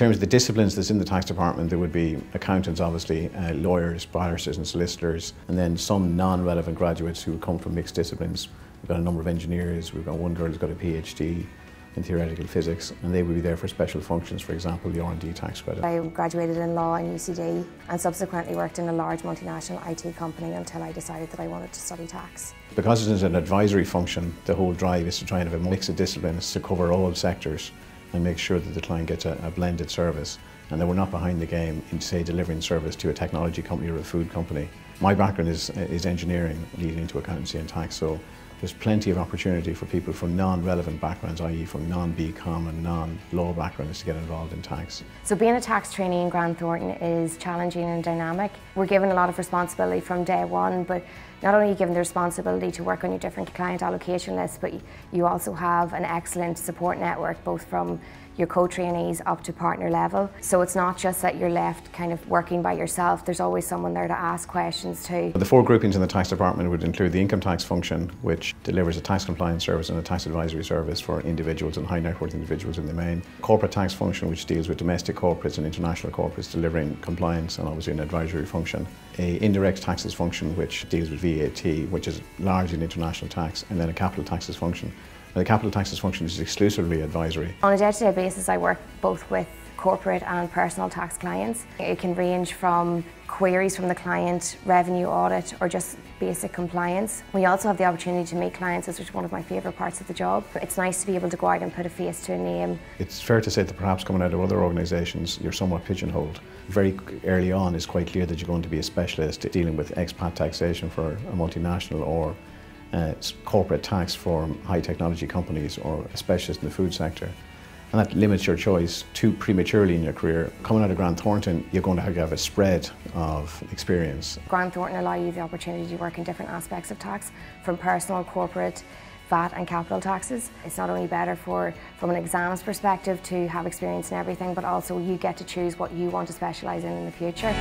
terms of the disciplines that's in the tax department, there would be accountants, obviously, lawyers, barristers and solicitors, and then some non-relevant graduates who come from mixed disciplines. We've got a number of engineers, we've got one girl who's got a PhD in theoretical physics, and they would be there for special functions, for example, the R&D tax credit. I graduated in law in UCD and subsequently worked in a large multinational IT company until I decided that I wanted to study tax. Because it is an advisory function, the whole drive is to try and have a mix of disciplines to cover all sectors and make sure that the client gets a blended service and that we're not behind the game in, say, delivering service to a technology company or a food company. My background is engineering leading into accountancy and tax, so there's plenty of opportunity for people from non-relevant backgrounds, i.e. from non-BCom and non-law backgrounds to get involved in tax. So being a tax trainee in Grant Thornton is challenging and dynamic. We're given a lot of responsibility from day one, but not only are you given the responsibility to work on your different client allocation lists, but you also have an excellent support network, both from your co-trainees up to partner level. So it's not just that you're left kind of working by yourself, there's always someone there to ask questions to. The four groupings in the tax department would include the income tax function, which delivers a tax compliance service and a tax advisory service for individuals and high net worth individuals in the main. Corporate tax function, which deals with domestic corporates and international corporates, delivering compliance and obviously an advisory function. A indirect taxes function, which deals with VAT, which is largely an international tax, and then a capital taxes function. The capital taxes function is exclusively advisory. On a day-to-day basis, I work both with corporate and personal tax clients. It can range from queries from the client, revenue audit, or just basic compliance. We also have the opportunity to meet clients, which is one of my favourite parts of the job. It's nice to be able to go out and put a face to a name. It's fair to say that perhaps coming out of other organisations, you're somewhat pigeonholed. Very early on, it's quite clear that you're going to be a specialist dealing with expat taxation for a multinational or corporate tax for high technology companies or a specialist in the food sector. And that limits your choice too prematurely in your career. Coming out of Grant Thornton, you're going to have a spread of experience. Grant Thornton allows you the opportunity to work in different aspects of tax, from personal, corporate, VAT and capital taxes. It's not only better from an exams perspective to have experience in everything, but also you get to choose what you want to specialise in the future.